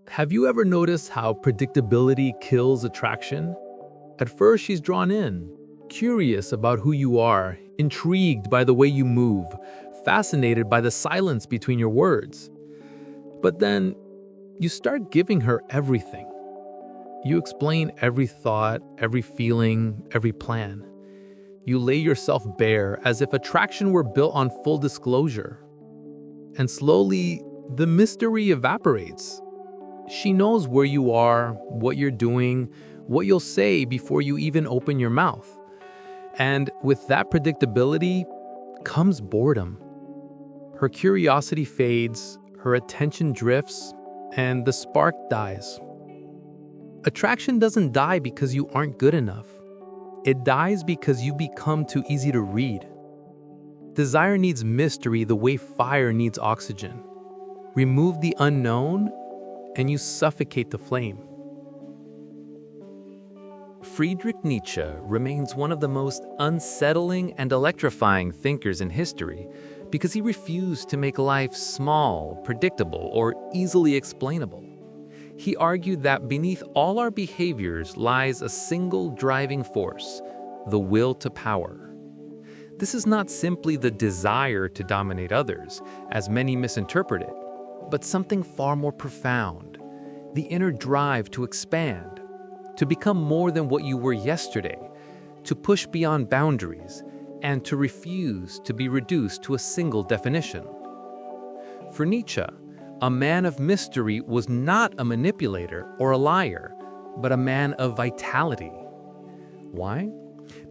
Have you ever noticed how predictability kills attraction? At first, she's drawn in, curious about who you are, intrigued by the way you move, fascinated by the silence between your words. But then, you start giving her everything. You explain every thought, every feeling, every plan. You lay yourself bare as if attraction were built on full disclosure. And slowly, the mystery evaporates. She knows where you are, what you're doing, what you'll say before you even open your mouth. And with that predictability comes boredom. Her curiosity fades, her attention drifts, and the spark dies. Attraction doesn't die because you aren't good enough. It dies because you become too easy to read. Desire needs mystery the way fire needs oxygen. Remove the unknown, and you suffocate the flame. Friedrich Nietzsche remains one of the most unsettling and electrifying thinkers in history because he refused to make life small, predictable, or easily explainable. He argued that beneath all our behaviors lies a single driving force, the will to power. This is not simply the desire to dominate others, as many misinterpret it, but something far more profound, the inner drive to expand, to become more than what you were yesterday, to push beyond boundaries, and to refuse to be reduced to a single definition. For Nietzsche, a man of mystery was not a manipulator or a liar, but a man of vitality. Why?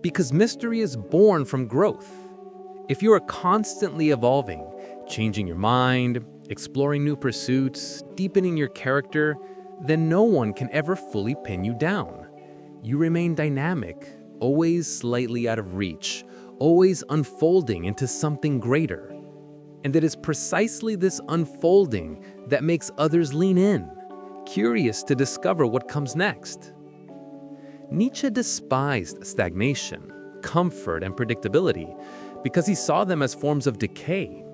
Because mystery is born from growth. If you are constantly evolving, changing your mind, exploring new pursuits, deepening your character, then no one can ever fully pin you down. You remain dynamic, always slightly out of reach, always unfolding into something greater. And it is precisely this unfolding that makes others lean in, curious to discover what comes next. Nietzsche despised stagnation, comfort, and predictability because he saw them as forms of decay.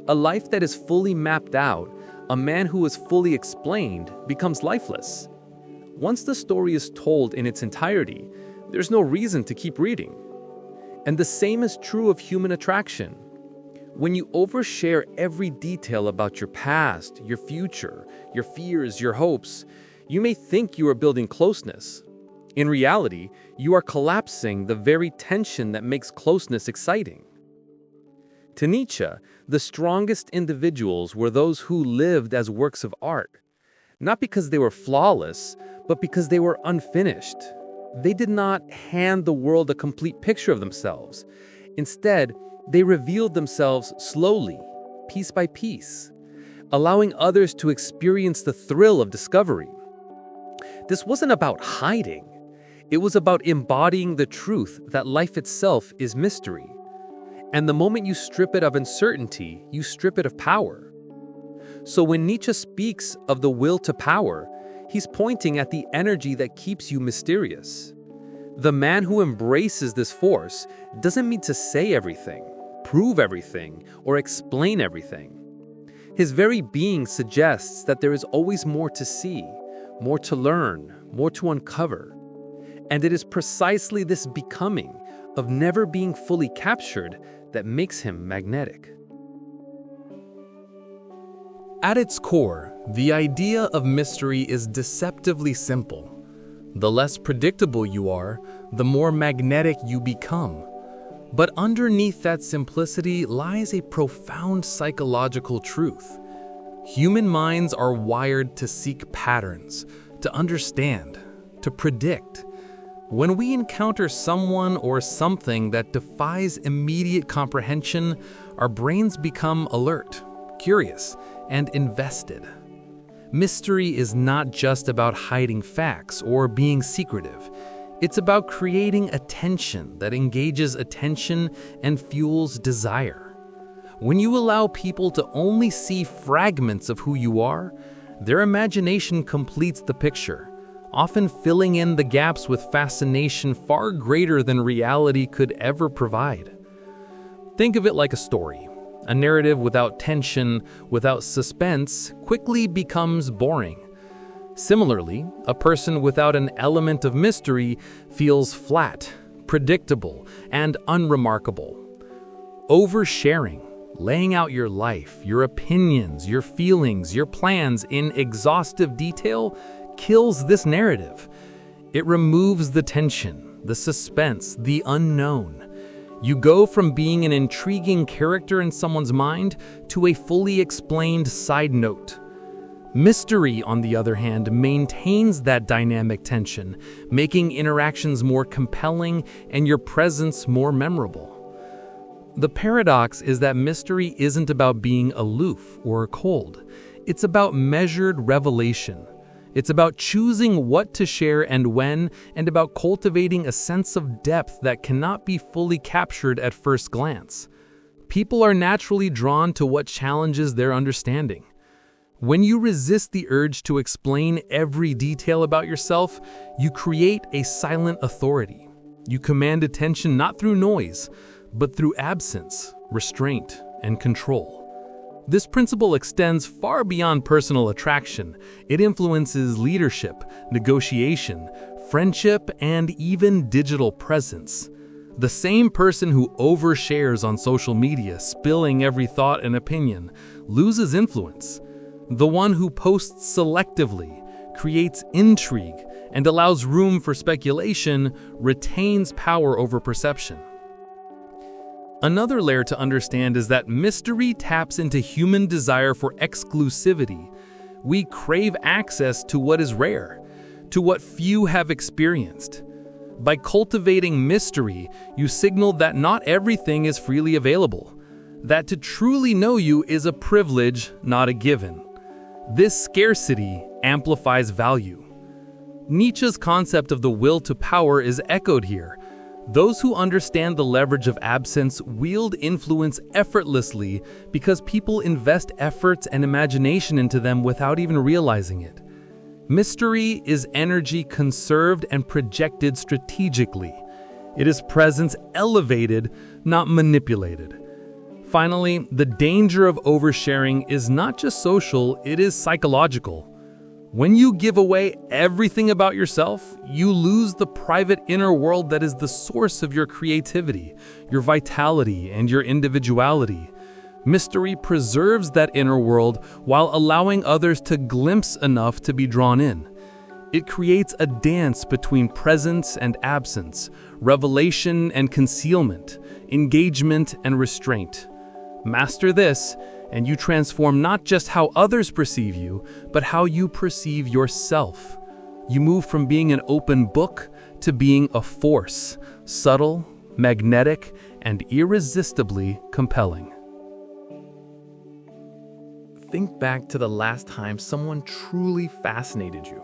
A life that is fully mapped out, a man who is fully explained, becomes lifeless. Once the story is told in its entirety, there's no reason to keep reading. And the same is true of human attraction. When you overshare every detail about your past, your future, your fears, your hopes, you may think you are building closeness. In reality, you are collapsing the very tension that makes closeness exciting. To Nietzsche, the strongest individuals were those who lived as works of art, not because they were flawless, but because they were unfinished. They did not hand the world a complete picture of themselves. Instead, they revealed themselves slowly, piece by piece, allowing others to experience the thrill of discovery. This wasn't about hiding. It was about embodying the truth that life itself is mystery. And the moment you strip it of uncertainty, you strip it of power. So when Nietzsche speaks of the will to power, he's pointing at the energy that keeps you mysterious. The man who embraces this force doesn't mean to say everything, prove everything, or explain everything. His very being suggests that there is always more to see, more to learn, more to uncover. And it is precisely this becoming of never being fully captured that makes him magnetic. At its core, the idea of mystery is deceptively simple. The less predictable you are, the more magnetic you become. But underneath that simplicity lies a profound psychological truth. Human minds are wired to seek patterns, to understand, to predict. When we encounter someone or something that defies immediate comprehension, our brains become alert, curious, and invested. Mystery is not just about hiding facts or being secretive. It's about creating a tension that engages attention and fuels desire. When you allow people to only see fragments of who you are, their imagination completes the picture, often filling in the gaps with fascination far greater than reality could ever provide. Think of it like a story. A narrative without tension, without suspense, quickly becomes boring. Similarly, a person without an element of mystery feels flat, predictable, and unremarkable. Oversharing, laying out your life, your opinions, your feelings, your plans in exhaustive detail, kills this narrative. It removes the tension, the suspense, the unknown. You go from being an intriguing character in someone's mind to a fully explained side note. Mystery, on the other hand, maintains that dynamic tension, making interactions more compelling and your presence more memorable. The paradox is that mystery isn't about being aloof or cold. It's about measured revelation. It's about choosing what to share and when, and about cultivating a sense of depth that cannot be fully captured at first glance. People are naturally drawn to what challenges their understanding. When you resist the urge to explain every detail about yourself, you create a silent authority. You command attention not through noise, but through absence, restraint, and control. This principle extends far beyond personal attraction. It influences leadership, negotiation, friendship, and even digital presence. The same person who overshares on social media, spilling every thought and opinion, loses influence. The one who posts selectively, creates intrigue, and allows room for speculation retains power over perception. Another layer to understand is that mystery taps into human desire for exclusivity. We crave access to what is rare, to what few have experienced. By cultivating mystery, you signal that not everything is freely available, that to truly know you is a privilege, not a given. This scarcity amplifies value. Nietzsche's concept of the will to power is echoed here. Those who understand the leverage of absence wield influence effortlessly because people invest efforts and imagination into them without even realizing it. Mystery is energy conserved and projected strategically. It is presence elevated, not manipulated. Finally, the danger of oversharing is not just social, it is psychological. When you give away everything about yourself, you lose the private inner world that is the source of your creativity, your vitality, and your individuality. Mystery preserves that inner world while allowing others to glimpse enough to be drawn in. It creates a dance between presence and absence, revelation and concealment, engagement and restraint. Master this, and you transform not just how others perceive you, but how you perceive yourself. You move from being an open book to being a force, subtle, magnetic, and irresistibly compelling. Think back to the last time someone truly fascinated you.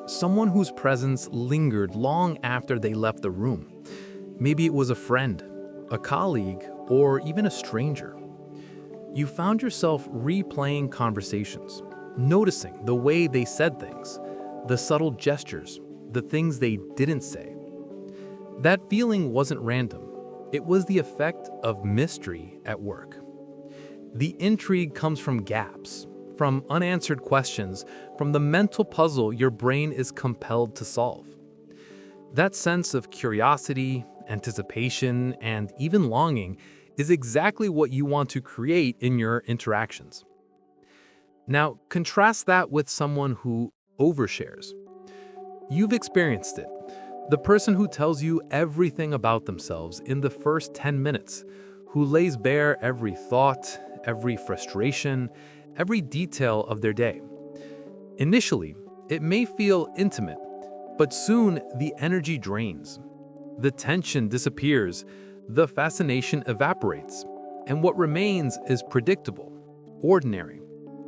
Someone whose presence lingered long after they left the room. Maybe it was a friend, a colleague, or even a stranger. You found yourself replaying conversations, noticing the way they said things, the subtle gestures, the things they didn't say. That feeling wasn't random. It was the effect of mystery at work. The intrigue comes from gaps, from unanswered questions, from the mental puzzle your brain is compelled to solve. That sense of curiosity, anticipation, and even longing is exactly what you want to create in your interactions. Now, contrast that with someone who overshares. You've experienced it. The person who tells you everything about themselves in the first 10 minutes, who lays bare every thought, every frustration, every detail of their day. Initially, it may feel intimate, but soon the energy drains. The tension disappears, the fascination evaporates, and what remains is predictable, ordinary,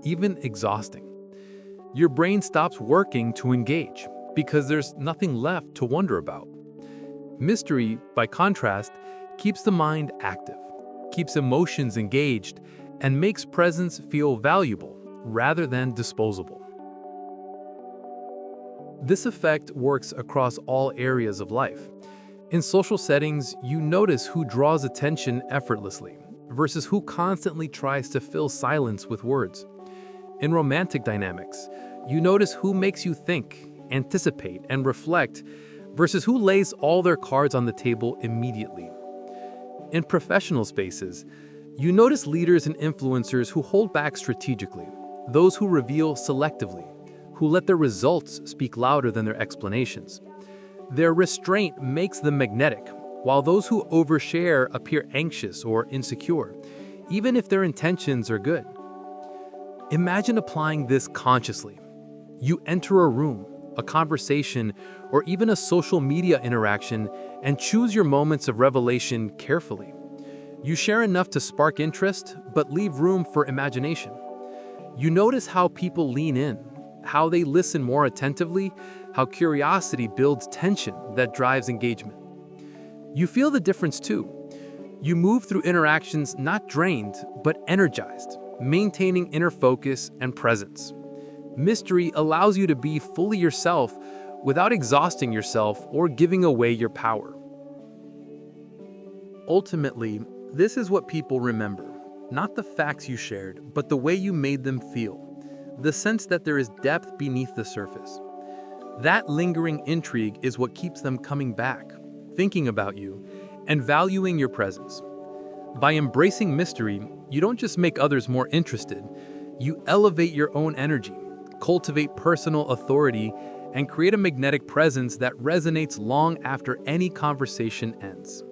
even exhausting. Your brain stops working to engage because there's nothing left to wonder about. Mystery, by contrast, keeps the mind active, keeps emotions engaged, and makes presence feel valuable rather than disposable. This effect works across all areas of life. In social settings, you notice who draws attention effortlessly versus who constantly tries to fill silence with words. In romantic dynamics, You notice who makes you think, anticipate, and reflect versus who lays all their cards on the table immediately. In professional spaces, you notice leaders and influencers who hold back strategically, those who reveal selectively, who let their results speak louder than their explanations. Their restraint makes them magnetic, while those who overshare appear anxious or insecure, even if their intentions are good. Imagine applying this consciously. You enter a room, a conversation, or even a social media interaction and choose your moments of revelation carefully. You share enough to spark interest, but leave room for imagination. You notice how people lean in, how they listen more attentively, how curiosity builds tension that drives engagement. You feel the difference too. You move through interactions not drained, but energized, maintaining inner focus and presence. Mystery allows you to be fully yourself without exhausting yourself or giving away your power. Ultimately, this is what people remember. Not the facts you shared, but the way you made them feel. The sense that there is depth beneath the surface. That lingering intrigue is what keeps them coming back, thinking about you, and valuing your presence. By embracing mystery, you don't just make others more interested, you elevate your own energy, cultivate personal authority, and create a magnetic presence that resonates long after any conversation ends.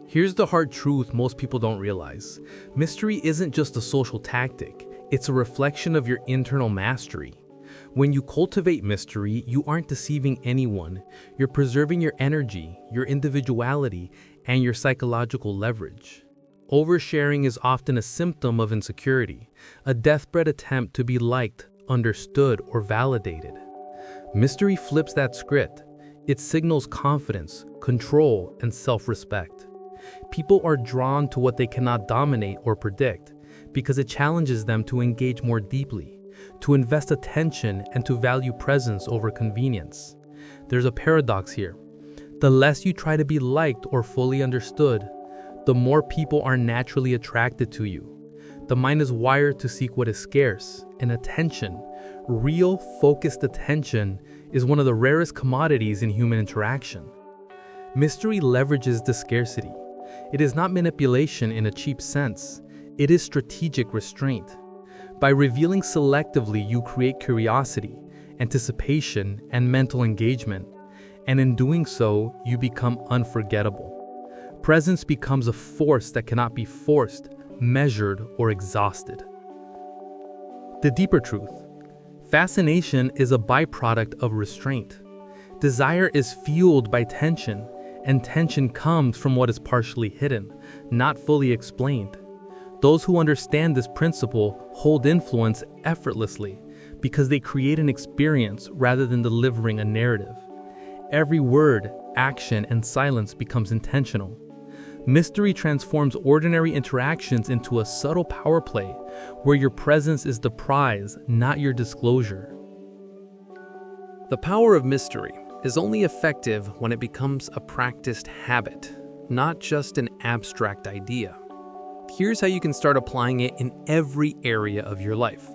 Here's the hard truth most people don't realize. Mystery isn't just a social tactic, it's a reflection of your internal mastery. When you cultivate mystery, you aren't deceiving anyone. You're preserving your energy, your individuality, and your psychological leverage. Oversharing is often a symptom of insecurity, a deathbed attempt to be liked, understood, or validated. Mystery flips that script. It signals confidence, control, and self-respect. People are drawn to what they cannot dominate or predict because it challenges them to engage more deeply, to invest attention, and to value presence over convenience. There's a paradox here. The less you try to be liked or fully understood, the more people are naturally attracted to you. The mind is wired to seek what is scarce, and attention, real focused attention, is one of the rarest commodities in human interaction. Mystery leverages the scarcity. It is not manipulation in a cheap sense. It is strategic restraint. By revealing selectively, you create curiosity, anticipation, and mental engagement. And in doing so, you become unforgettable. Presence becomes a force that cannot be forced, measured, or exhausted. The deeper truth. Fascination is a byproduct of restraint. Desire is fueled by tension, and tension comes from what is partially hidden, not fully explained. Those who understand this principle hold influence effortlessly because they create an experience rather than delivering a narrative. Every word, action, and silence becomes intentional. Mystery transforms ordinary interactions into a subtle power play where your presence is the prize, not your disclosure. The power of mystery is only effective when it becomes a practiced habit, not just an abstract idea. Here's how you can start applying it in every area of your life.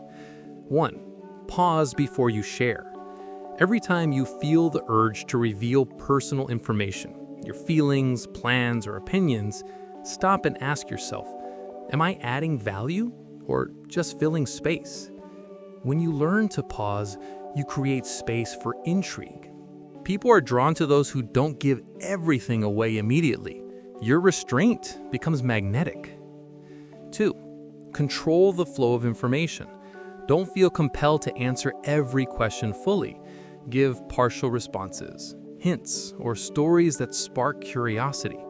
1. Pause before you share. Every time you feel the urge to reveal personal information, your feelings, plans, or opinions, stop and ask yourself, am I adding value or just filling space? When you learn to pause, you create space for intrigue. People are drawn to those who don't give everything away immediately. Your restraint becomes magnetic. 2. Control the flow of information. Don't feel compelled to answer every question fully. Give partial responses, hints, or stories that spark curiosity.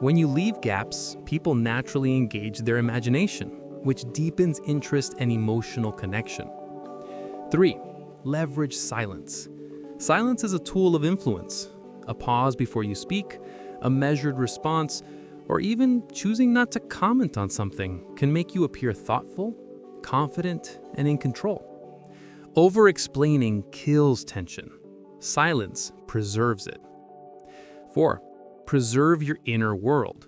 When you leave gaps, people naturally engage their imagination, which deepens interest and emotional connection. 3. Leverage silence. Silence is a tool of influence. A pause before you speak, a measured response, or even choosing not to comment on something can make you appear thoughtful, confident, and in control. Over-explaining kills tension. Silence preserves it. 4. Preserve your inner world.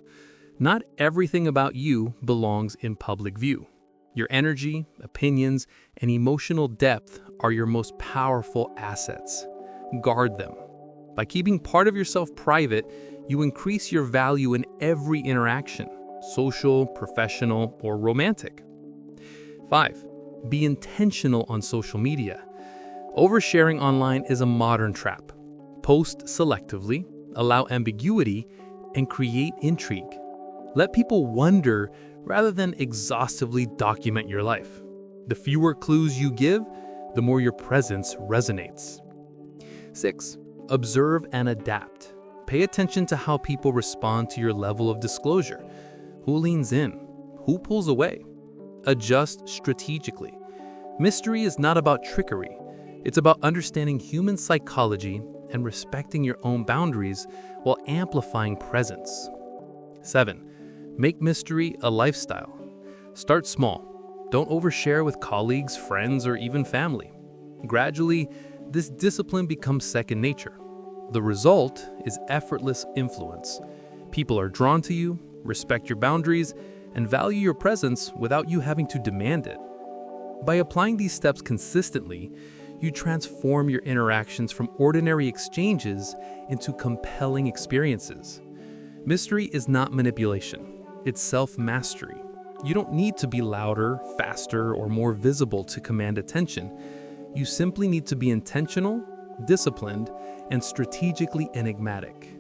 Not everything about you belongs in public view. Your energy, opinions, and emotional depth are your most powerful assets. Guard them. By keeping part of yourself private, you increase your value in every interaction, social, professional, or romantic. 5. Be intentional on social media. Oversharing online is a modern trap. Post selectively, allow ambiguity, and create intrigue. Let people wonder rather than exhaustively document your life. The fewer clues you give, the more your presence resonates. 6. Observe and adapt. Pay attention to how people respond to your level of disclosure. Who leans in? Who pulls away? Adjust strategically. Mystery is not about trickery. It's about understanding human psychology and respecting your own boundaries while amplifying presence. 7. Make mystery a lifestyle. Start small. Don't overshare with colleagues, friends, or even family. Gradually, this discipline becomes second nature. The result is effortless influence. People are drawn to you, respect your boundaries, and value your presence without you having to demand it. By applying these steps consistently, you transform your interactions from ordinary exchanges into compelling experiences. Mystery is not manipulation, it's self-mastery. You don't need to be louder, faster, or more visible to command attention. You simply need to be intentional, disciplined, and strategically enigmatic.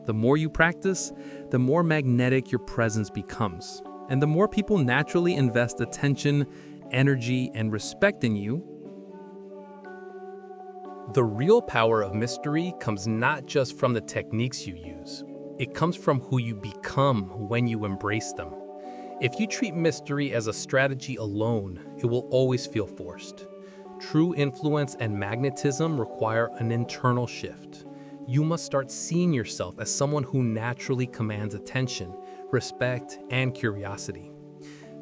The more you practice, the more magnetic your presence becomes, and the more people naturally invest attention, energy, and respect in you. The real power of mystery comes not just from the techniques you use. It comes from who you become when you embrace them. If you treat mystery as a strategy alone, it will always feel forced. True influence and magnetism require an internal shift. You must start seeing yourself as someone who naturally commands attention, respect, and curiosity.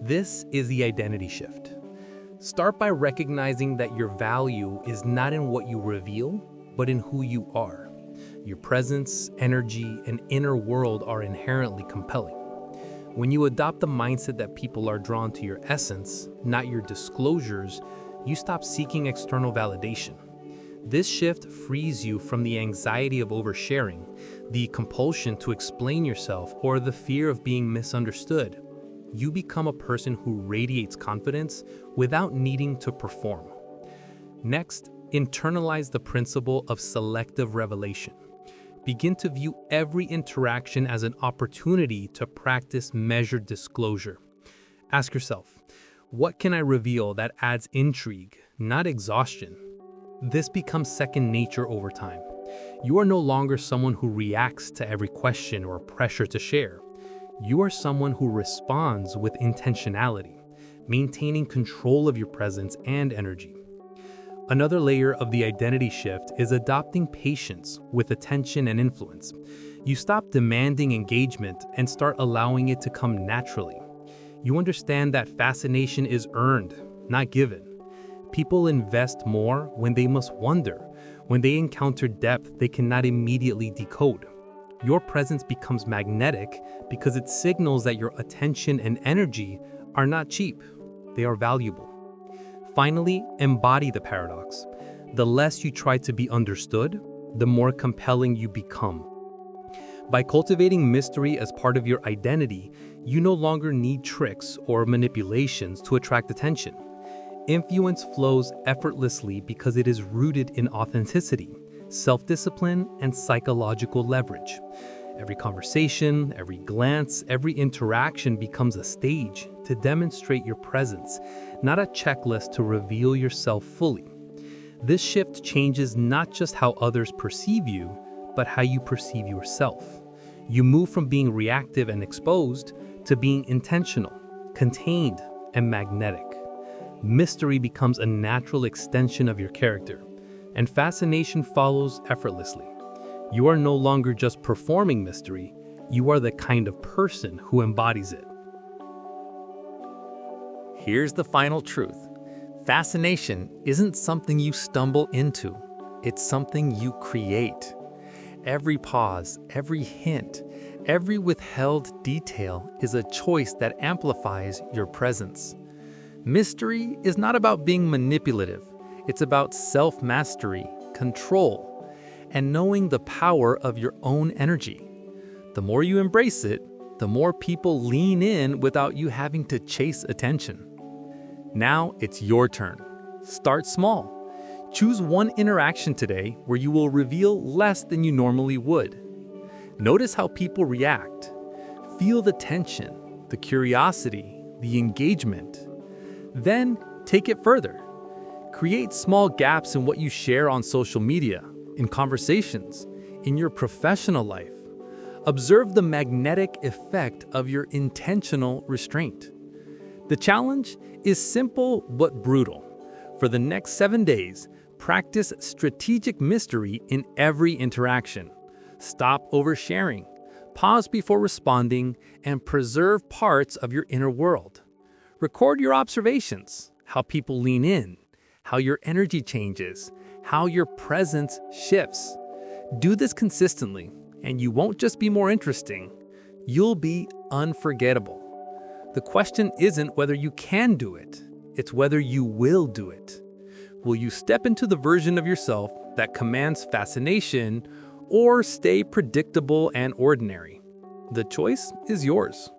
This is the identity shift. Start by recognizing that your value is not in what you reveal, but in who you are. Your presence, energy, and inner world are inherently compelling. When you adopt the mindset that people are drawn to your essence, not your disclosures, you stop seeking external validation. This shift frees you from the anxiety of oversharing, the compulsion to explain yourself, or the fear of being misunderstood. You become a person who radiates confidence without needing to perform. Next, internalize the principle of selective revelation. Begin to view every interaction as an opportunity to practice measured disclosure. Ask yourself, what can I reveal that adds intrigue, not exhaustion? This becomes second nature over time. You are no longer someone who reacts to every question or pressure to share. You are someone who responds with intentionality, maintaining control of your presence and energy. Another layer of the identity shift is adopting patience with attention and influence. You stop demanding engagement and start allowing it to come naturally. You understand that fascination is earned, not given. People invest more when they must wonder, when they encounter depth they cannot immediately decode. Your presence becomes magnetic because it signals that your attention and energy are not cheap, they are valuable. Finally, embody the paradox. The less you try to be understood, the more compelling you become. By cultivating mystery as part of your identity, you no longer need tricks or manipulations to attract attention. Influence flows effortlessly because it is rooted in authenticity, self-discipline, and psychological leverage. Every conversation, every glance, every interaction becomes a stage to demonstrate your presence, not a checklist to reveal yourself fully. This shift changes not just how others perceive you, but how you perceive yourself. You move from being reactive and exposed to being intentional, contained, and magnetic. Mystery becomes a natural extension of your character, and fascination follows effortlessly. You are no longer just performing mystery, you are the kind of person who embodies it. Here's the final truth. Fascination isn't something you stumble into. It's something you create. Every pause, every hint, every withheld detail is a choice that amplifies your presence. Mystery is not about being manipulative. It's about self-mastery, control, and knowing the power of your own energy. The more you embrace it, the more people lean in without you having to chase attention. Now it's your turn. Start small. Choose one interaction today where you will reveal less than you normally would. Notice how people react. Feel the tension, the curiosity, the engagement. Then take it further. Create small gaps in what you share on social media, in conversations, in your professional life. Observe the magnetic effect of your intentional restraint. The challenge is simple but brutal. For the next 7 days, practice strategic mystery in every interaction. Stop oversharing, pause before responding, and preserve parts of your inner world. Record your observations, how people lean in, how your energy changes, how your presence shifts. Do this consistently, and you won't just be more interesting, you'll be unforgettable. The question isn't whether you can do it, it's whether you will do it. Will you step into the version of yourself that commands fascination or stay predictable and ordinary? The choice is yours.